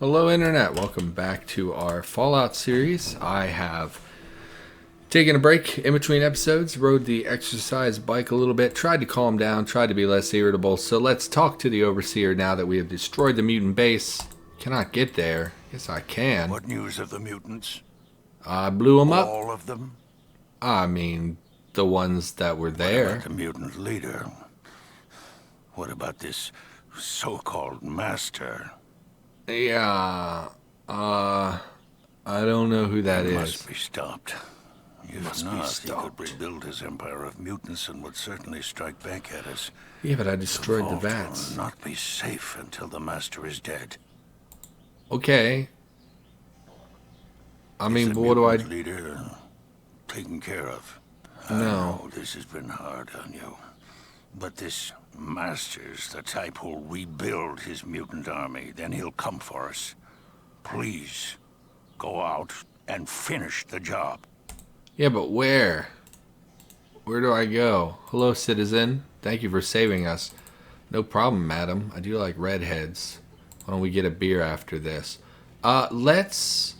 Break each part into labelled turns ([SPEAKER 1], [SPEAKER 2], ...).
[SPEAKER 1] Hello Internet, welcome back to our Fallout series. I have taken a break in between episodes, rode the exercise bike a little bit, tried to calm down, tried to be less irritable. So let's talk to the Overseer now that we have destroyed the mutant base. Cannot get there. Yes, I can.
[SPEAKER 2] What news of the mutants?
[SPEAKER 1] I blew them up.
[SPEAKER 2] All of them?
[SPEAKER 1] I mean, the ones that were there.
[SPEAKER 2] What about the mutant leader? What about this so-called master?
[SPEAKER 1] Yeah, I don't know who that is.
[SPEAKER 2] Must be stopped. If not, he could rebuild his empire of mutants and would certainly strike back at us.
[SPEAKER 1] Yeah, but I destroyed the
[SPEAKER 2] vault
[SPEAKER 1] vats.
[SPEAKER 2] will not be safe until the master is dead.
[SPEAKER 1] Okay. I mean,
[SPEAKER 2] Is the
[SPEAKER 1] what do I...
[SPEAKER 2] mutant leader taken care of?
[SPEAKER 1] No.
[SPEAKER 2] I know this has been hard on you. But this master's the type who'll rebuild his mutant army. Then he'll come for us. Please, go out and finish the job.
[SPEAKER 1] Yeah, but where? Where do I go? Hello, citizen. Thank you for saving us. No problem, madam. I do like redheads. Why don't we get a beer after this? Let's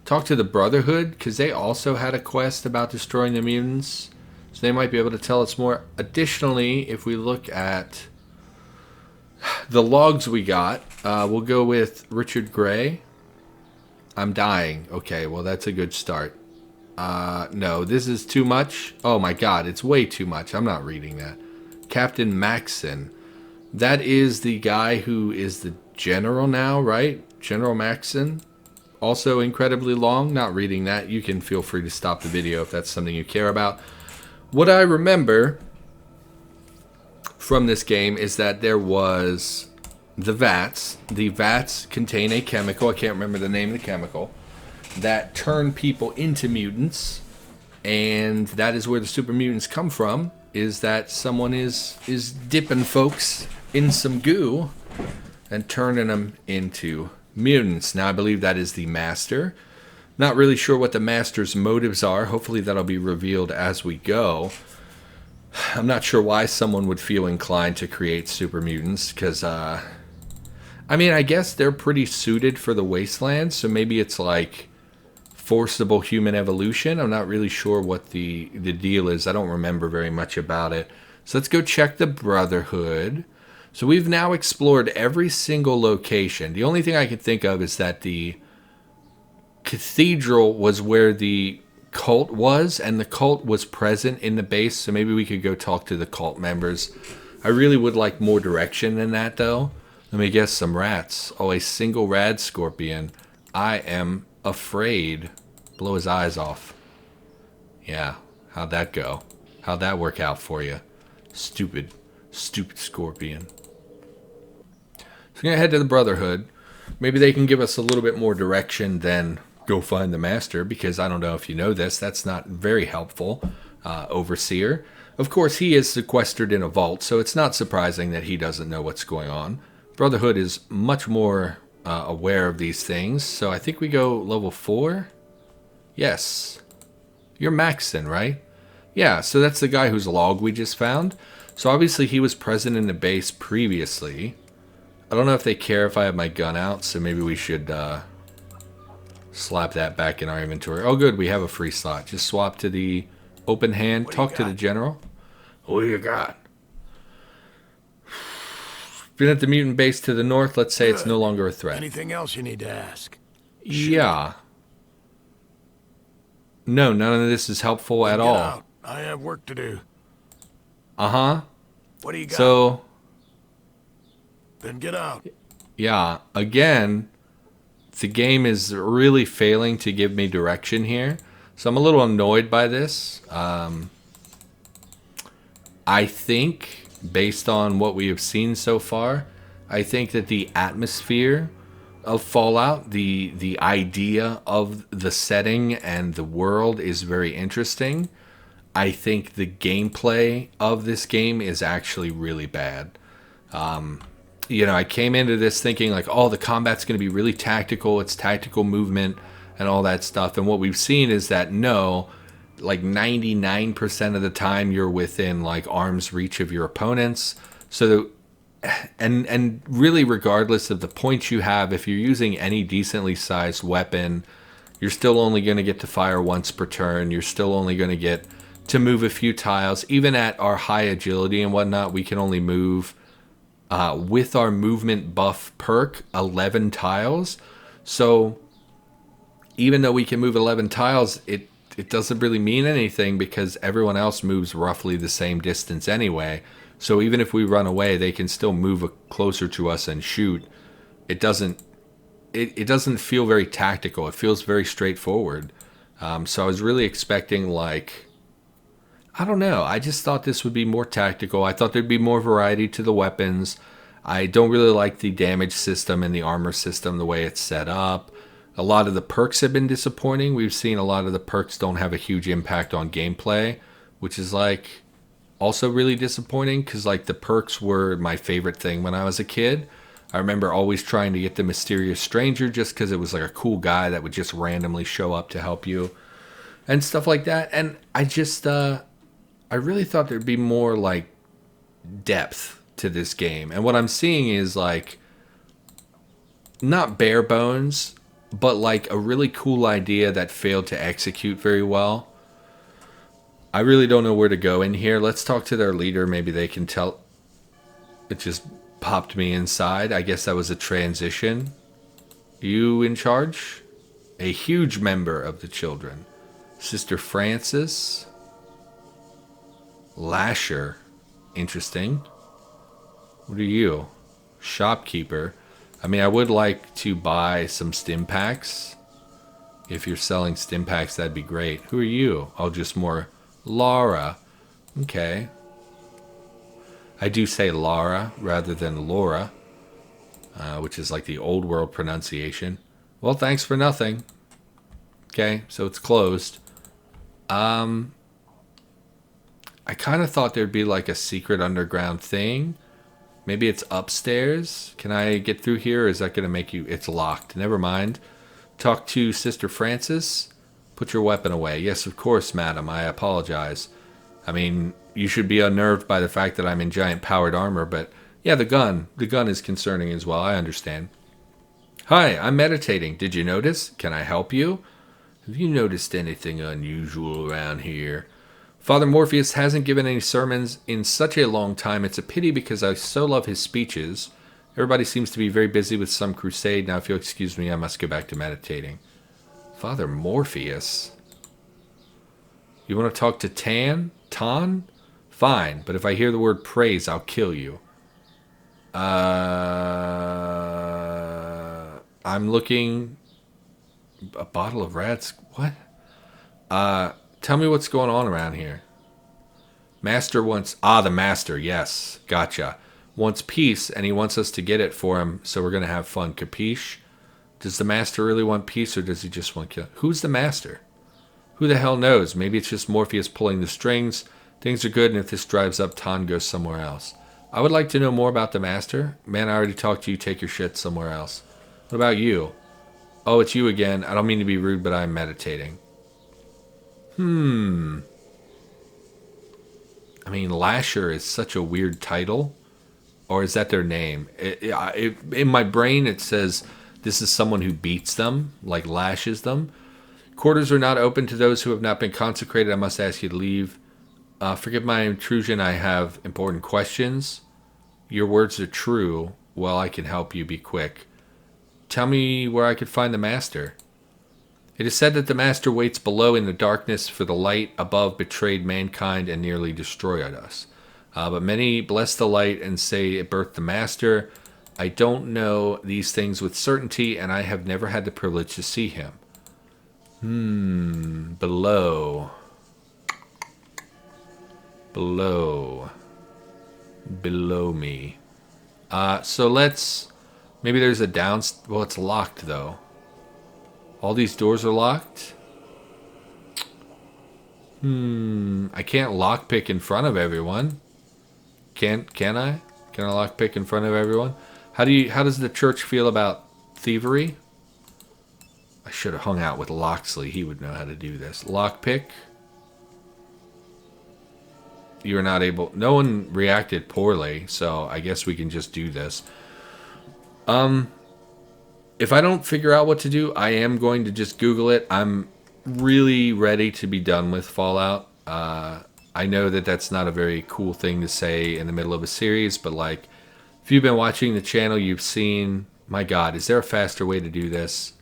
[SPEAKER 1] talk to the Brotherhood, because they also had a quest about destroying the mutants. So they might be able to tell us more. Additionally, if we look at the logs we got, we'll go with Richard Gray. I'm dying. Okay, well, that's a good start. No, this is too much. Oh my god, it's way too much. I'm not reading that. Captain Maxson. That is the guy who is the general now, right? General Maxson. Also incredibly long. Not reading that. You can feel free to stop the video if that's something you care about. What I remember from this game is that there was the vats. The vats contain a chemical. I can't remember the name of the chemical. That turn people into mutants, and that is where the super mutants come from, is that someone is dipping folks in some goo and turning them into mutants. Now I believe that is the master. Not really sure what the master's motives are. Hopefully that'll be revealed as we go. I'm not sure why someone would feel inclined to create super mutants, because I mean, I guess they're pretty suited for the wasteland, so maybe it's like forcible human evolution. I'm not really sure what the deal is. I don't remember very much about it. So let's go check the Brotherhood. So we've now explored every single location. The only thing I can think of is that the cathedral was where the cult was, and the cult was present in the base, so maybe we could go talk to the cult members. I really would like more direction than that, though. Let me guess, some rats. Oh, a single rad scorpion. I am afraid. Blow his eyes off. Yeah, how'd that go? How'd that work out for you? Stupid scorpion. So we're going to head to the Brotherhood. Maybe they can give us a little bit more direction than go find the master, because I don't know if you know this, that's not very helpful, Overseer. Of course, he is sequestered in a vault, so it's not surprising that he doesn't know what's going on. Brotherhood is much more aware of these things, so I think we go level 4? Yes. You're Maxson, right? Yeah, so that's the guy whose log we just found. So obviously he was present in the base previously. I don't know if they care if I have my gun out, so maybe we should slap that back in our inventory. Oh, good, we have a free slot. Just swap to the open hand, talk to the general. What do you got? Been at the mutant base to the north. Let's say it's no longer a threat.
[SPEAKER 2] Anything else you need to ask?
[SPEAKER 1] Yeah. No, none of this is helpful at all.
[SPEAKER 2] Out. I have work to do.
[SPEAKER 1] Uh-huh.
[SPEAKER 2] What do you got?
[SPEAKER 1] So,
[SPEAKER 2] Then get out.
[SPEAKER 1] yeah, again, the game is really failing to give me direction here. So I'm a little annoyed by this. I think, based on what we have seen so far, I think that the atmosphere of Fallout, the idea of the setting and the world is very interesting. I think the gameplay of this game is actually really bad. You know, I came into this thinking like, oh, the combat's going to be really tactical. It's tactical movement and all that stuff. And what we've seen is that no, like 99% of the time you're within like arm's reach of your opponents. So and really regardless of the points you have, if you're using any decently sized weapon, you're still only going to get to fire once per turn. You're still only going to get to move a few tiles. Even at our high agility and whatnot, we can only move with our movement buff perk 11 tiles. So even though we can move 11 tiles, it doesn't really mean anything because everyone else moves roughly the same distance anyway. So even if we run away, they can still move closer to us and shoot. It doesn't feel very tactical. It feels very straightforward. So I was really expecting, like, I don't know. I just thought this would be more tactical. I thought there'd be more variety to the weapons. I don't really like the damage system and the armor system, the way it's set up. A lot of the perks have been disappointing. We've seen a lot of the perks don't have a huge impact on gameplay, which is like also really disappointing because like the perks were my favorite thing when I was a kid. I remember always trying to get the mysterious stranger just because it was like a cool guy that would just randomly show up to help you and stuff like that. And I just, I really thought there'd be more like depth to this game. And what I'm seeing is like not bare bones, but like a really cool idea that failed to execute very well. I really don't know where to go in here. Let's talk to their leader. Maybe they can tell. It just popped me inside. I guess that was a transition. You in charge? A huge member of the children. Sister Francis. Lasher. Interesting. What are you? Shopkeeper. I mean, I would like to buy some stim packs. If you're selling stim packs, that'd be great. Who are you? Oh, just more Laura. Okay. I do say Lara rather than Laura, which is like the old world pronunciation. Well, thanks for nothing. Okay, so it's closed. I kind of thought there'd be like a secret underground thing. Maybe it's upstairs. Can I get through here, or is that going to make you... It's locked. Never mind. Talk to Sister Francis. Put your weapon away. Yes, of course, madam. I apologize. I mean, you should be unnerved by the fact that I'm in giant powered armor, but yeah, the gun. The gun is concerning as well. I understand. Hi, I'm meditating. Did you notice? Can I help you? Have you noticed anything unusual around here? Father Morpheus hasn't given any sermons in such a long time. It's a pity because I so love his speeches. Everybody seems to be very busy with some crusade. Now, if you'll excuse me, I must go back to meditating. Father Morpheus? You want to talk to Tan? Fine, but if I hear the word praise, I'll kill you. I'm looking... A bottle of rats? What? Tell me what's going on around here. Master wants... the master, yes. Gotcha. Wants peace, and he wants us to get it for him, so we're going to have fun. Capiche? Does the master really want peace, or does he just want kill? Who's the master? Who the hell knows? Maybe it's just Morpheus pulling the strings. Things are good, and if this drives up, Tan goes somewhere else. I would like to know more about the master. Man, I already talked to you. Take your shit somewhere else. What about you? Oh, it's you again. I don't mean to be rude, but I'm meditating. I mean, Lasher is such a weird title. Or is that their name? In my brain, it says this is someone who beats them, like lashes them. Quarters are not open to those who have not been consecrated. I must ask you to leave. Forgive my intrusion. I have important questions. Your words are true. Well, I can help you. Be quick. Tell me where I could find the master. It is said that the master waits below in the darkness, for the light above betrayed mankind and nearly destroyed us. But many bless the light and say it birthed the master. I don't know these things with certainty, and I have never had the privilege to see him. Below. Below me. So let's... Maybe there's a down... Well, it's locked, though. All these doors are locked? I can't lockpick in front of everyone. Can I? Can I lockpick in front of everyone? How does the church feel about thievery? I should have hung out with Loxley. He would know how to do this. Lockpick. you were not able... No one reacted poorly, so I guess we can just do this. If I don't figure out what to do, I am going to just Google it. I'm really ready to be done with Fallout. I know that that's not a very cool thing to say in the middle of a series, but like, if you've been watching the channel, you've seen... My God, is there a faster way to do this?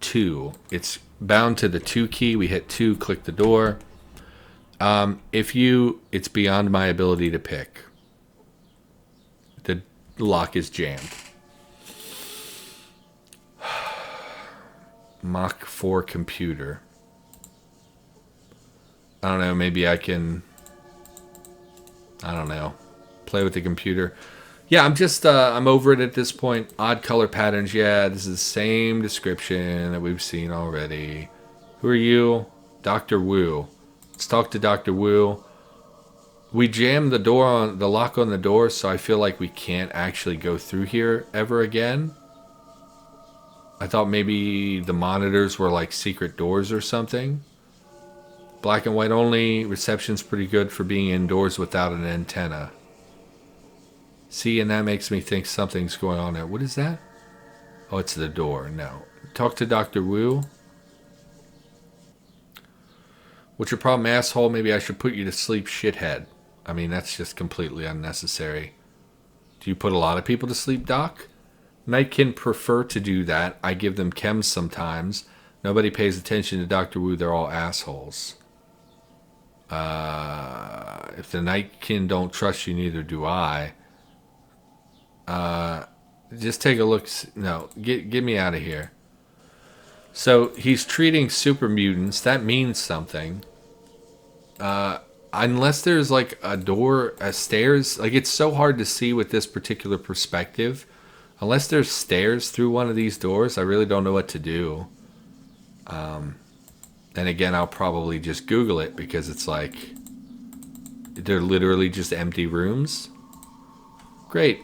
[SPEAKER 1] 2. It's bound to the 2 key. We hit 2, click the door. It's beyond my ability to pick. The lock is jammed. Mach 4 computer. I don't know, maybe I can... I don't know. Play with the computer. Yeah, I'm over it at this point. Odd color patterns. Yeah, this is the same description that we've seen already. Who are you? Dr. Wu. Let's talk to Dr. Wu. We jammed the lock on the door, so I feel like we can't actually go through here ever again. I thought maybe the monitors were like secret doors or something. Black and white only. Reception's pretty good for being indoors without an antenna. See, and that makes me think something's going on there. What is that? Oh, it's the door. No. Talk to Dr. Wu. What's your problem, asshole? Maybe I should put you to sleep, shithead. I mean, that's just completely unnecessary. Do you put a lot of people to sleep, Doc? Nightkin prefer to do that. I give them chems sometimes. Nobody pays attention to Dr. Wu. They're all assholes. If the Nightkin don't trust you, neither do I. Just take a look. No, get me out of here. So he's treating super mutants. That means something. Unless there's like a door, a stairs. Like, it's so hard to see with this particular perspective. Unless there's stairs through one of these doors, I really don't know what to do. And again, I'll probably just Google it because it's like they're literally just empty rooms. Great.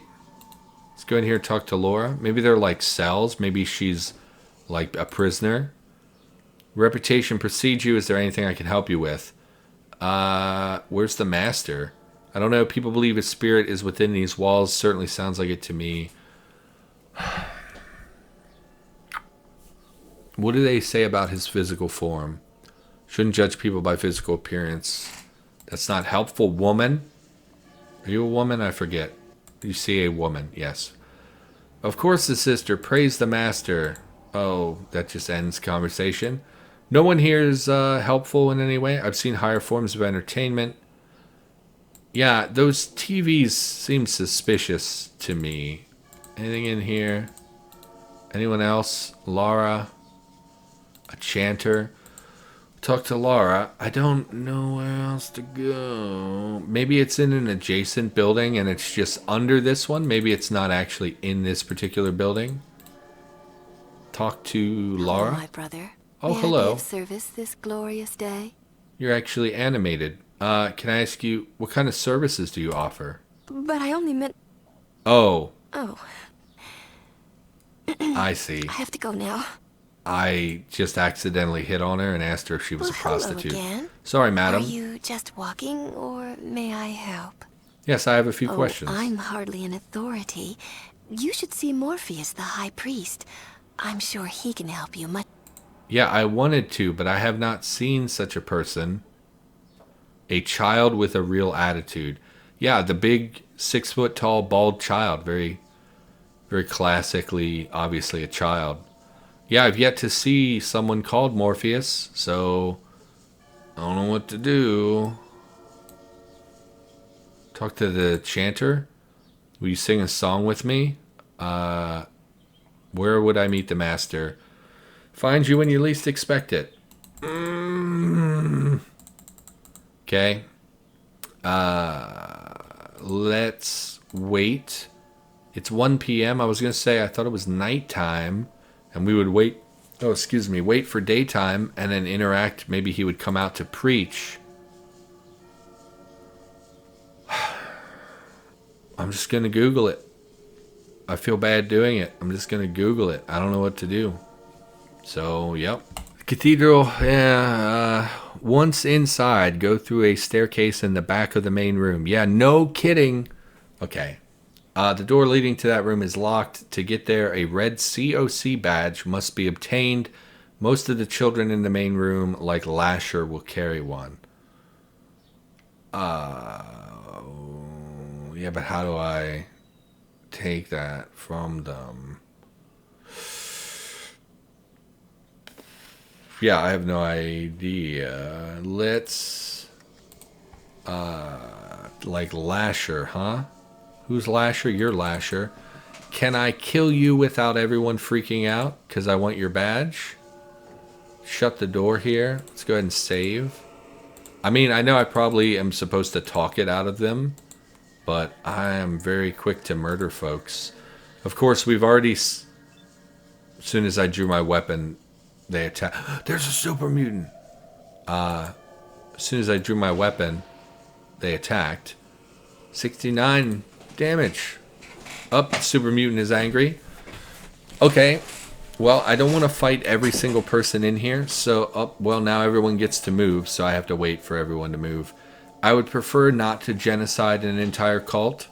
[SPEAKER 1] Let's go in here and talk to Laura. Maybe they're like cells. Maybe she's like a prisoner. Reputation precedes you. Is there anything I can help you with? Where's the master? I don't know. People believe his spirit is within these walls. Certainly sounds like it to me. What do they say about his physical form? Shouldn't judge people by physical appearance. That's not helpful, woman. Are you a woman? I forget. You see a woman, yes. Of course the sister. Praise the master. Oh, that just ends conversation. No one here is helpful in any way. I've seen higher forms of entertainment. Yeah, those TVs seem suspicious to me. Anything in here? Anyone else? Laura? A chanter? Talk to Laura. I don't know where else to go. Maybe it's in an adjacent building and it's just under this one. Maybe it's not actually in this particular building. Talk to Laura.
[SPEAKER 3] Hello, my brother.
[SPEAKER 1] Oh,
[SPEAKER 3] May
[SPEAKER 1] hello.
[SPEAKER 3] I be of service this glorious day?
[SPEAKER 1] You're actually animated. Can I ask you, what kind of services do you offer?
[SPEAKER 3] But I only meant...
[SPEAKER 1] Oh,
[SPEAKER 3] Oh,
[SPEAKER 1] I see.
[SPEAKER 3] I have to go now.
[SPEAKER 1] I just accidentally hit on her and asked her if she was a prostitute.
[SPEAKER 3] Hello again.
[SPEAKER 1] Sorry, madam.
[SPEAKER 3] Are you just walking, or may I help?
[SPEAKER 1] Yes, I have a few questions.
[SPEAKER 3] I'm hardly an authority. You should see Morpheus, the high priest. I'm sure he can help you much.
[SPEAKER 1] Yeah, I wanted to, but I have not seen such a person. A child with a real attitude. Yeah, the big 6-foot-tall bald child. Very, very classically, obviously a child. Yeah, I've yet to see someone called Morpheus, so I don't know what to do. Talk to the chanter. Will you sing a song with me? Where would I meet the master? Find you when you least expect it. Okay. Let's wait. It's 1 p.m. I was going to say I thought it was nighttime. And we would wait for daytime and then interact. Maybe he would come out to preach. I'm just going to Google it. I feel bad doing it. I'm just going to Google it. I don't know what to do. So, yep. Cathedral, yeah. Once inside, go through a staircase in the back of the main room. Yeah, no kidding. Okay. The door leading to that room is locked. To get there, a red COC badge must be obtained. Most of the children in the main room, like Lasher, will carry one. Yeah, but how do I take that from them? Yeah, I have no idea. Let's... like Lasher, huh? Who's Lasher? You're Lasher. Can I kill you without everyone freaking out? Because I want your badge? Shut the door here. Let's go ahead and save. I mean, I know I probably am supposed to talk it out of them, but I am very quick to murder folks. Of course, we've already... As soon as I drew my weapon, they attack. There's a super mutant. As soon as I drew my weapon, they attacked. 69 damage. Up, super mutant is angry. Okay. Well, I don't want to fight every single person in here. So, well, now everyone gets to move, so I have to wait for everyone to move. I would prefer not to genocide an entire cult.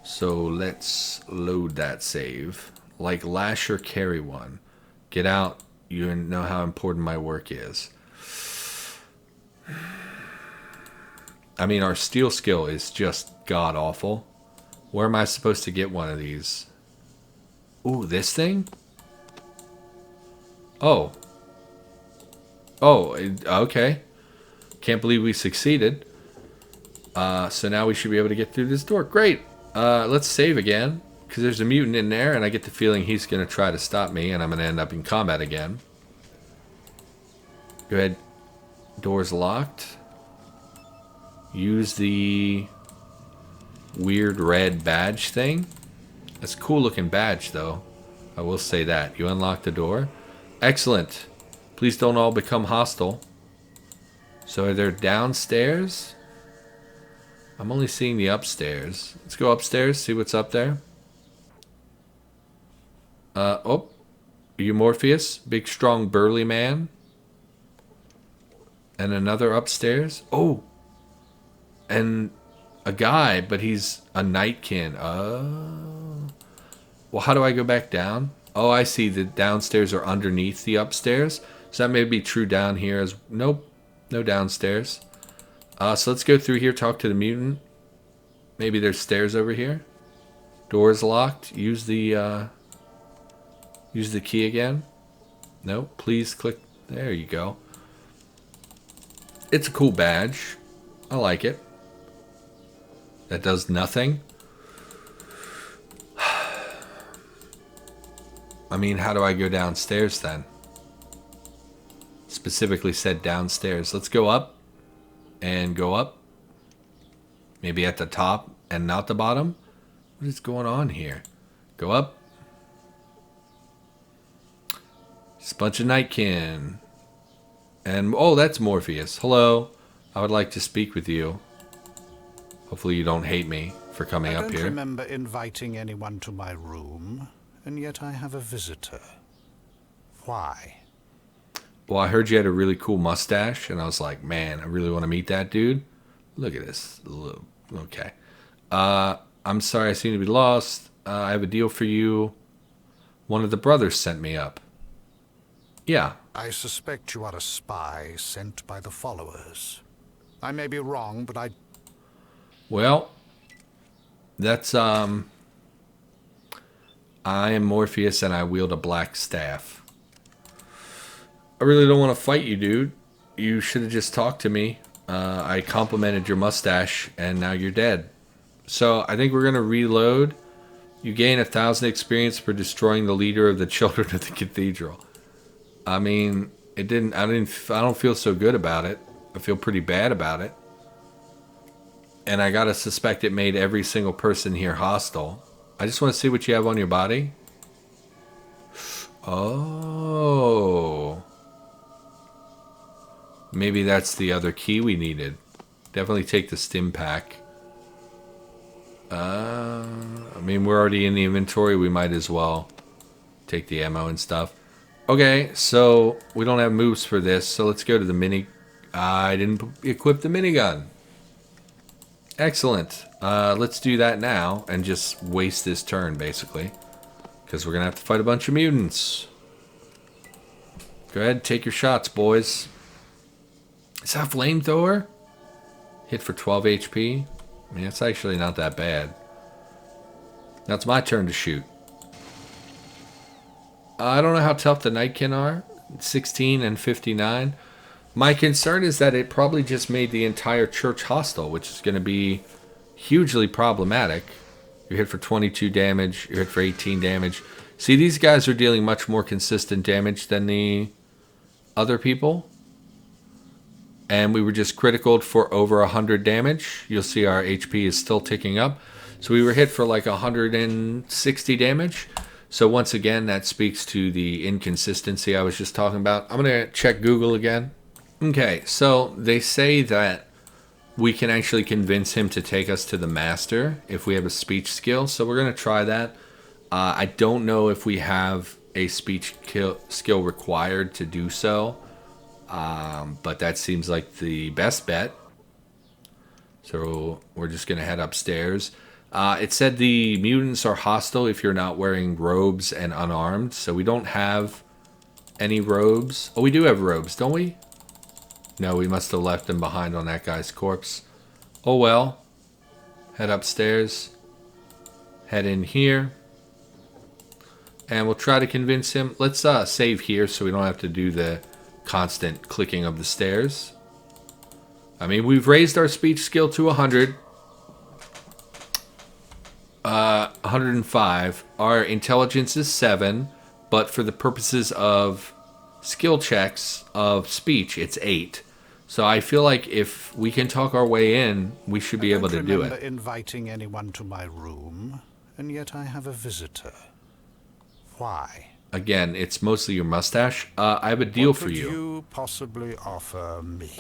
[SPEAKER 1] So let's load that save. Like Lasher, carry one. Get out. You know how important my work is. I mean, our steel skill is just god-awful. Where am I supposed to get one of these? Ooh, this thing? Oh. Oh, okay. Can't believe we succeeded. So now we should be able to get through this door. Great. Let's save again. Because there's a mutant in there, and I get the feeling he's going to try to stop me, and I'm going to end up in combat again. Go ahead. Door's locked. Use the weird red badge thing. That's a cool looking badge, though. I will say that. You unlock the door. Excellent. Please don't all become hostile. So are there downstairs? I'm only seeing the upstairs. Let's go upstairs, see what's up there. Oh. Are you Morpheus? Big, strong, burly man. And another upstairs. Oh. And a guy, but he's a nightkin. Oh. Well, how do I go back down? Oh, I see. The downstairs are underneath the upstairs. So that may be true down here as... Nope. No downstairs. So let's go through here, talk to the mutant. Maybe there's stairs over here. Door's locked. Use the key again. No, please click. There you go. It's a cool badge. I like it. That does nothing. I mean, how do I go downstairs then? Specifically said downstairs. Let's go up. And go up. Maybe at the top and not the bottom. What is going on here? Go up. Just a bunch of nightkin. And, oh, that's Morpheus. Hello. I would like to speak with you. Hopefully you don't hate me for coming up here.
[SPEAKER 4] I don't remember inviting anyone to my room, and yet I have a visitor. Why?
[SPEAKER 1] Well, I heard you had a really cool mustache, and I was like, man, I really want to meet that dude. Look at this. Okay. I'm sorry I seem to be lost. I have a deal for you. One of the brothers sent me up. Yeah.
[SPEAKER 4] I suspect you are a spy sent by the followers. I may be wrong, but I...
[SPEAKER 1] Well, that's, I am Morpheus, and I wield a black staff. I really don't want to fight you, dude. You should have just talked to me. I complimented your mustache, and now you're dead. So I think we're going to reload. You gain 1,000 experience for destroying the leader of the children of the cathedral. I mean, I don't feel so good about it. I feel pretty bad about it. And I gotta suspect it made every single person here hostile. I just want to see what you have on your body. Oh. Maybe that's the other key we needed. Definitely take the stim pack. I mean, we're already in the inventory. We might as well take the ammo and stuff. Okay, so we don't have moves for this, so let's go to the mini. I didn't equip the minigun. Excellent. Let's do that now and just waste this turn, basically. Because we're going to have to fight a bunch of mutants. Go ahead, take your shots, boys. Is that a flamethrower? Hit for 12 HP. I mean, it's actually not that bad. Now it's my turn to shoot. I don't know how tough the Nightkin are. 16 and 59. My concern is that it probably just made the entire church hostile, which is going to be hugely problematic. You're hit for 22 damage. You're hit for 18 damage. See, these guys are dealing much more consistent damage than the other people. And we were just criticaled for over 100 damage. You'll see our HP is still ticking up. So we were hit for like 160 damage. So once again, that speaks to the inconsistency I was just talking about. I'm going to check Google again. Okay, so they say that we can actually convince him to take us to the master if we have a speech skill. So we're going to try that. I don't know if we have a speech skill required to do so. But that seems like the best bet. So we're just going to head upstairs. It said the mutants are hostile if you're not wearing robes and unarmed. So we don't have any robes. Oh, we do have robes, don't we? No, we must have left them behind on that guy's corpse. Oh well. Head upstairs. Head in here. And we'll try to convince him. Let's save here so we don't have to do the constant clicking of the stairs. I mean, we've raised our speech skill to 100. 105. Our intelligence is 7, but for the purposes of skill checks of speech, it's 8. So I feel like if we can talk our way in, we should be able to do it.
[SPEAKER 4] I don't remember inviting anyone to my room, and yet I have a visitor. Why?
[SPEAKER 1] Again, it's mostly your mustache. I have a deal for you.
[SPEAKER 4] What could you possibly offer me?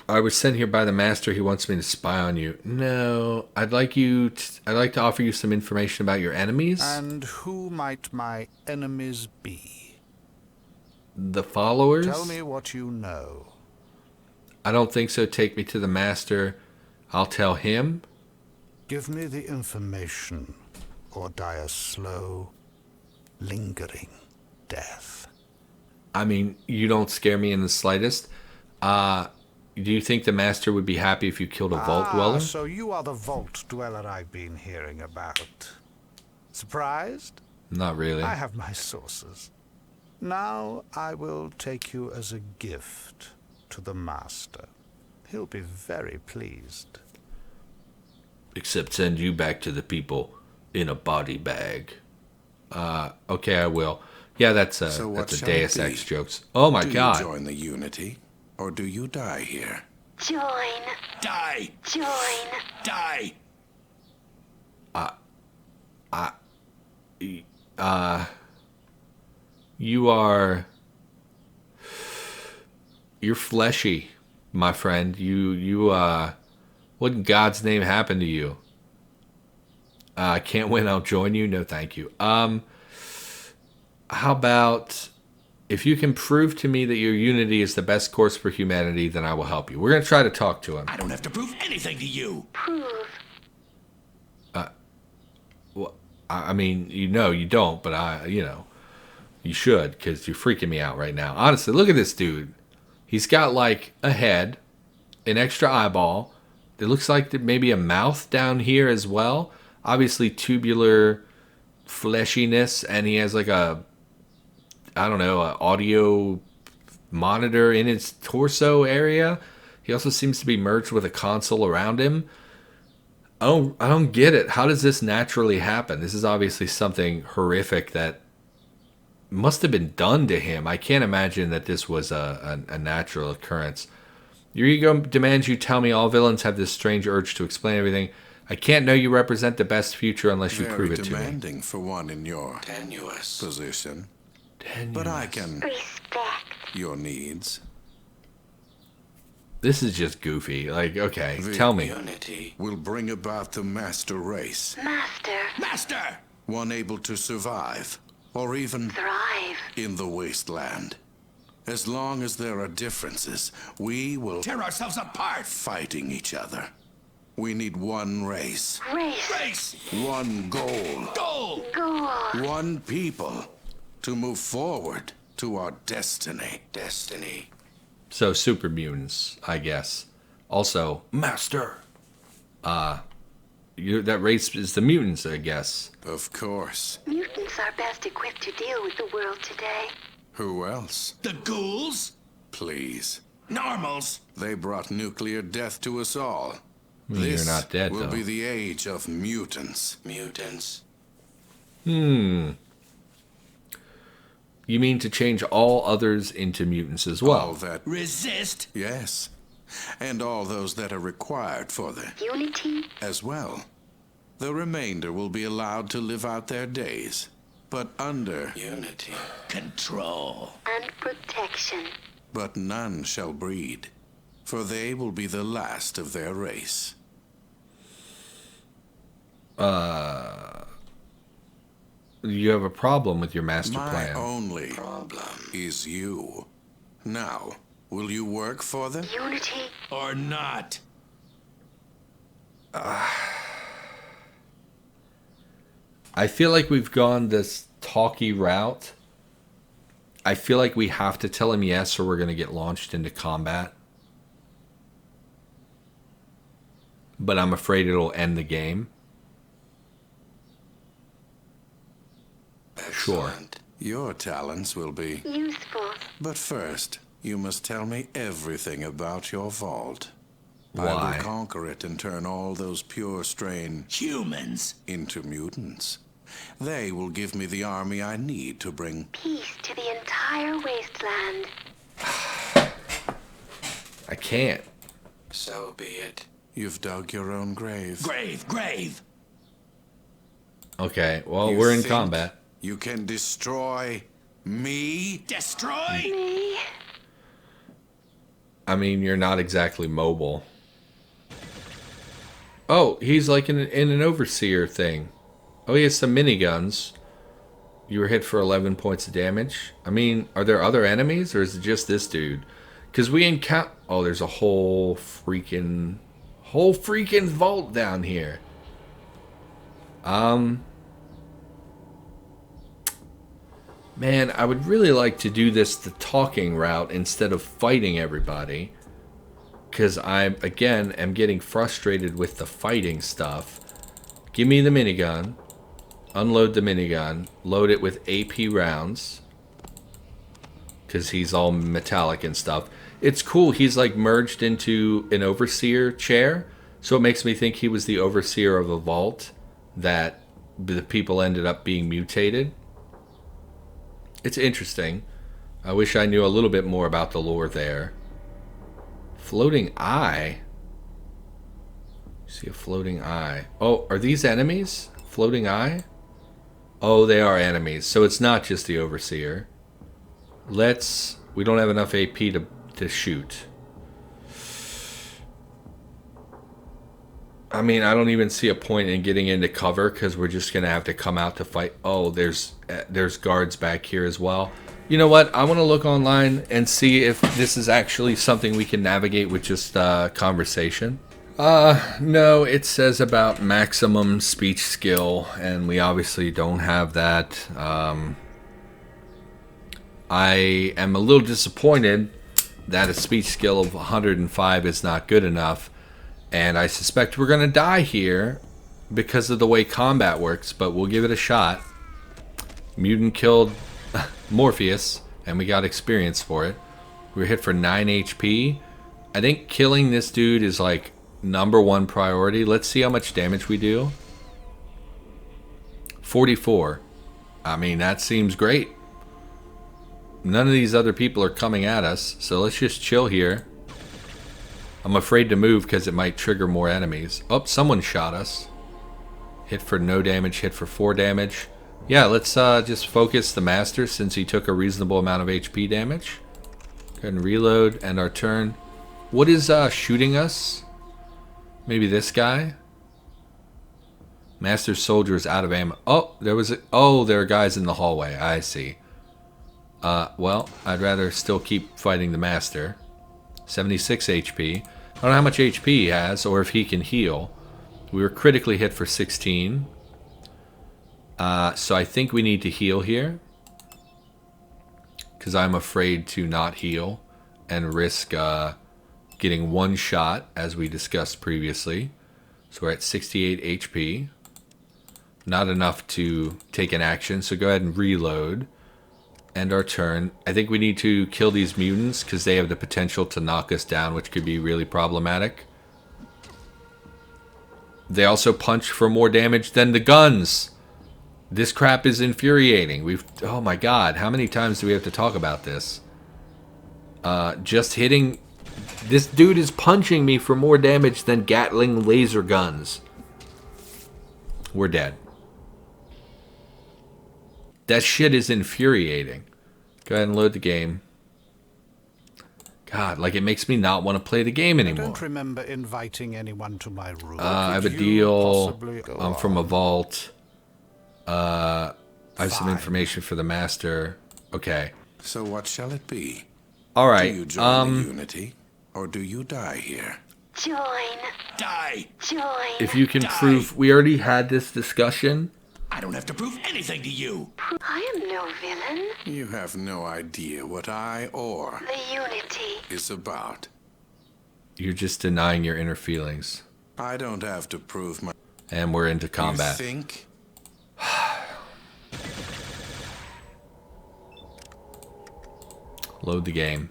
[SPEAKER 1] I was sent here by the master. He wants me to spy on you. No, I'd like to offer you some information about your enemies.
[SPEAKER 4] And who might my enemies be?
[SPEAKER 1] The followers?
[SPEAKER 4] Tell me what you know.
[SPEAKER 1] I don't think so. Take me to the master. I'll tell him.
[SPEAKER 4] Give me the information, or die a slow, lingering death.
[SPEAKER 1] I mean, you don't scare me in the slightest. Do you think the master would be happy if you killed a vault dweller?
[SPEAKER 4] So you are the vault dweller I've been hearing about. Surprised?
[SPEAKER 1] Not really.
[SPEAKER 4] I have my sources. Now I will take you as a gift to the master. He'll be very pleased.
[SPEAKER 1] Except send you back to the people in a body bag. Okay, I will. Yeah, that's a Deus Ex jokes. Oh my God.
[SPEAKER 2] Do you join the Unity, or do you die here?
[SPEAKER 3] Join.
[SPEAKER 2] Die!
[SPEAKER 3] Join.
[SPEAKER 2] Die!
[SPEAKER 1] You're fleshy, my friend. What in God's name happened to you? I can't win, I'll join you. No, thank you. How about if you can prove to me that your unity is the best course for humanity, then I will help you. We're going to try to talk to him.
[SPEAKER 2] I don't have to prove anything to you.
[SPEAKER 3] Prove.
[SPEAKER 1] Well, I mean, you don't, but you should, because you're freaking me out right now. Honestly, look at this dude. He's got like a head, an extra eyeball. It looks like maybe a mouth down here as well. Obviously tubular fleshiness, and he has like an audio monitor in his torso area. He also seems to be merged with a console around him. I don't get it. How does this naturally happen? This is obviously something horrific that must have been done to him. I can't imagine that this was a natural occurrence. Your ego demands you tell me all villains have this strange urge to explain everything. I can't know you represent the best future unless you prove it to me.
[SPEAKER 2] Very demanding for one in your tenuous position. But I can
[SPEAKER 3] Respect.
[SPEAKER 2] your needs.
[SPEAKER 1] This is just goofy. Like, okay,
[SPEAKER 2] The
[SPEAKER 1] tell me.
[SPEAKER 2] Unity will bring about the master race.
[SPEAKER 3] Master.
[SPEAKER 2] Master! One able to survive
[SPEAKER 5] or even
[SPEAKER 3] Thrive.
[SPEAKER 5] in the wasteland. As long as there are differences, we will
[SPEAKER 2] Tear ourselves apart!
[SPEAKER 5] fighting each other. We need one race,
[SPEAKER 3] Race.
[SPEAKER 2] Race!
[SPEAKER 5] one goal,
[SPEAKER 2] Goal!
[SPEAKER 3] Goal.
[SPEAKER 5] one people to move forward to our destiny.
[SPEAKER 1] So super mutants, I guess. Also,
[SPEAKER 2] Master!
[SPEAKER 1] that race is the mutants, I guess.
[SPEAKER 5] Of course.
[SPEAKER 3] Mutants are best equipped to deal with the world today.
[SPEAKER 5] Who else?
[SPEAKER 2] The ghouls?
[SPEAKER 5] Please.
[SPEAKER 2] Normals?
[SPEAKER 5] They brought nuclear death to us all.
[SPEAKER 1] Well, you're
[SPEAKER 5] This
[SPEAKER 1] not dead,
[SPEAKER 5] will
[SPEAKER 1] though.
[SPEAKER 5] be the age of mutants.
[SPEAKER 1] You mean to change all others into mutants as
[SPEAKER 5] All
[SPEAKER 1] well?
[SPEAKER 5] that,
[SPEAKER 2] Resist?
[SPEAKER 5] yes. And all those that are required for the
[SPEAKER 3] Unity.
[SPEAKER 5] as well. The remainder will be allowed to live out their days, but under unity.
[SPEAKER 2] Control.
[SPEAKER 3] And protection.
[SPEAKER 5] But none shall breed, for they will be the last of their race.
[SPEAKER 1] You have a problem with your master
[SPEAKER 5] My
[SPEAKER 1] plan.
[SPEAKER 5] only problem is you. Now, will you work for them?
[SPEAKER 3] Unity.
[SPEAKER 2] Or not?
[SPEAKER 1] I feel like we've gone this talky route. I feel like we have to tell him yes or we're going to get launched into combat. But I'm afraid it'll end the game. Sure.
[SPEAKER 5] Your talents will be.
[SPEAKER 3] Useful.
[SPEAKER 5] But first, you must tell me everything about your vault. I
[SPEAKER 1] Why?
[SPEAKER 5] will conquer it and turn all those pure strain
[SPEAKER 2] Humans?
[SPEAKER 5] into mutants. They will give me the army I need to bring.
[SPEAKER 3] Peace to the entire wasteland.
[SPEAKER 1] I can't.
[SPEAKER 5] So be it. You've dug your own grave.
[SPEAKER 2] Grave!
[SPEAKER 1] Okay, well,
[SPEAKER 5] You
[SPEAKER 1] we're in
[SPEAKER 5] think
[SPEAKER 1] combat.
[SPEAKER 5] You can destroy me?
[SPEAKER 2] Destroy?
[SPEAKER 3] Me.
[SPEAKER 1] I mean, you're not exactly mobile. Oh, he's like in an overseer thing. Oh, he has some miniguns. You were hit for 11 points of damage. I mean, are there other enemies or is it just this dude? Because we encounter... Oh, there's a whole freaking vault down here. Man, I would really like to do this the talking route instead of fighting everybody. Because I, again, am getting frustrated with the fighting stuff. Give me the minigun. Unload the minigun. Load it with AP rounds. Because he's all metallic and stuff. It's cool. He's like merged into an overseer chair. So it makes me think he was the overseer of a vault. That the people ended up being mutated. It's interesting. I wish I knew a little bit more about the lore there. Floating eye? See a floating eye. Oh, are these enemies? Floating eye? Oh, they are enemies. So it's not just the overseer. We don't have enough AP to shoot. I mean, I don't even see a point in getting into cover because we're just going to have to come out to fight. Oh, there's guards back here as well. You know what? I want to look online and see if this is actually something we can navigate with just conversation. No, it says about maximum speech skill, and we obviously don't have that. I am a little disappointed that a speech skill of 105 is not good enough. And I suspect we're going to die here because of the way combat works, but we'll give it a shot. Mutant killed Morpheus, and we got experience for it. We were hit for 9 HP. I think killing this dude is like #1 priority. Let's see how much damage we do. 44. I mean, that seems great. None of these other people are coming at us, so let's just chill here. I'm afraid to move because it might trigger more enemies. Oh, someone shot us. Hit for no damage, hit for 4 damage. Yeah, let's just focus the master since he took a reasonable amount of HP damage. Go ahead and reload, and our turn. What is shooting us? Maybe this guy? Master soldier is out of ammo. Oh, there are guys in the hallway. I see. Well, I'd rather still keep fighting the master. 76 HP. I don't know how much HP he has or if he can heal. We were critically hit for 16. So I think we need to heal here. Because I'm afraid to not heal and risk getting one shot, as we discussed previously. So we're at 68 HP. Not enough to take an action, so go ahead and reload. End our turn. I think we need to kill these mutants because they have the potential to knock us down, which could be really problematic. They also punch for more damage than the guns. This crap is infuriating. Oh my god, how many times do we have to talk about this? Just hitting... This dude is punching me for more damage than Gatling laser guns. We're dead. That shit is infuriating. Go ahead and load the game. God, like it makes me not want to play the game anymore.
[SPEAKER 4] I don't remember inviting anyone to my room.
[SPEAKER 1] I have a deal. I'm from a vault. I have some information for the master. Okay.
[SPEAKER 5] So what shall it be?
[SPEAKER 1] All right.
[SPEAKER 5] Do you join the Unity, or do you die here?
[SPEAKER 3] Join.
[SPEAKER 2] Die!
[SPEAKER 3] Join.
[SPEAKER 1] If you can prove... We already had this discussion.
[SPEAKER 2] I don't have to prove anything to you.
[SPEAKER 3] I am no villain.
[SPEAKER 5] You have no idea what I or
[SPEAKER 3] The Unity.
[SPEAKER 5] is about.
[SPEAKER 1] You're just denying your inner feelings.
[SPEAKER 5] I don't have to prove my...
[SPEAKER 1] And we're into combat.
[SPEAKER 5] You think?
[SPEAKER 1] Load the game.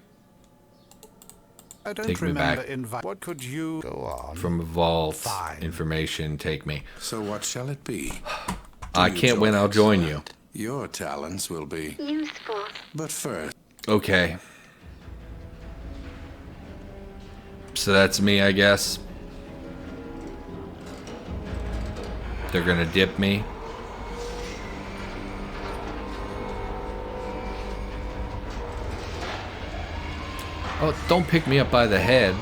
[SPEAKER 4] I don't
[SPEAKER 1] Take me
[SPEAKER 4] remember
[SPEAKER 1] back.
[SPEAKER 4] What could you go on?
[SPEAKER 1] From a vault.
[SPEAKER 4] Fine.
[SPEAKER 1] Information, take me.
[SPEAKER 5] So what shall it be?
[SPEAKER 1] I can't win, I'll join you.
[SPEAKER 5] Your talents will be...
[SPEAKER 3] Useful.
[SPEAKER 5] But first...
[SPEAKER 1] Okay. So that's me, I guess. They're gonna dip me. Oh, don't pick me up by the head.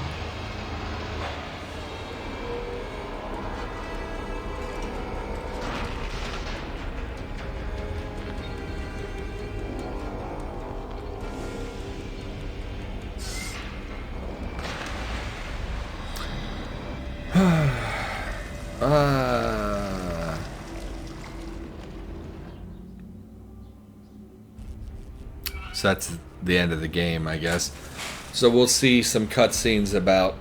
[SPEAKER 1] So that's the end of the game, I guess. So we'll see some cutscenes about...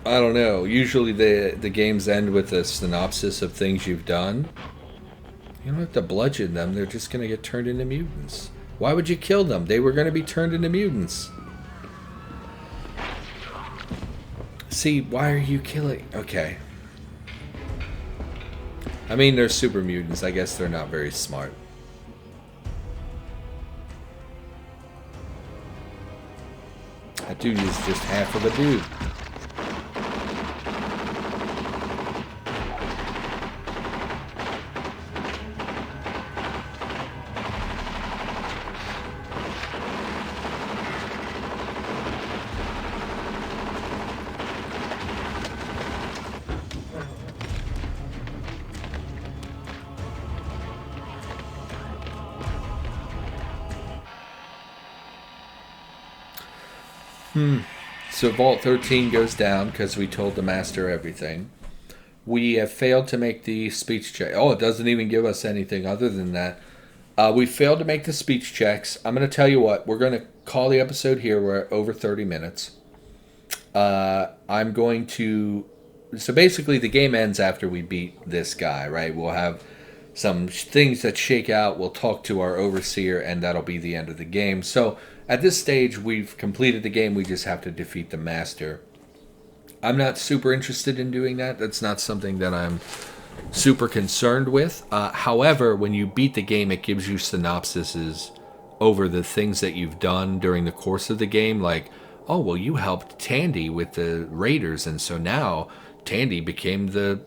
[SPEAKER 1] I don't know. Usually the games end with a synopsis of things you've done. You don't have to bludgeon them. They're just going to get turned into mutants. Why would you kill them? They were going to be turned into mutants. See, why are you killing... Okay. I mean, they're super mutants. I guess they're not very smart. That dude is just half of a dude. So Vault 13 goes down because we told the master everything. We have failed to make the speech check. Oh, it doesn't even give us anything other than that. We failed to make the speech checks. I'm going to tell you what. We're going to call the episode here. We're at over 30 minutes. I'm going to... So basically the game ends after we beat this guy, right? We'll have some things that shake out. We'll talk to our overseer, and that'll be the end of the game. So at this stage, we've completed the game. We just have to defeat the master. I'm not super interested in doing that. That's not something that I'm super concerned with. However, when you beat the game, it gives you synopsises over the things that you've done during the course of the game. Like, oh, well, you helped Tandy with the Raiders, and so now Tandy became the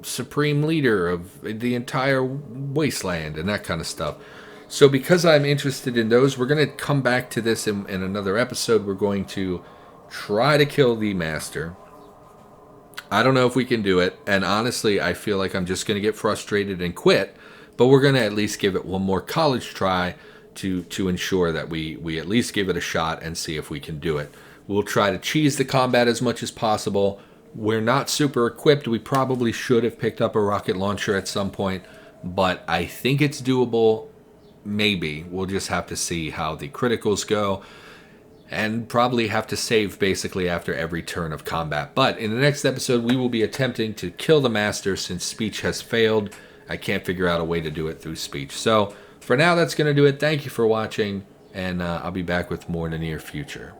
[SPEAKER 1] supreme leader of the entire wasteland and that kind of stuff. So because I'm interested in those, we're going to come back to this in another episode. We're going to try to kill the master. I don't know if we can do it, and honestly, I feel like I'm just going to get frustrated and quit. But we're going to at least give it one more college try to ensure that we at least give it a shot and see if we can do it. We'll try to cheese the combat as much as possible. We're not super equipped. We probably should have picked up a rocket launcher at some point, but I think it's doable. Maybe. We'll just have to see how the criticals go, and probably have to save basically after every turn of combat. But in the next episode, we will be attempting to kill the Master since speech has failed. I can't figure out a way to do it through speech. So for now, that's going to do it. Thank you for watching, and I'll be back with more in the near future.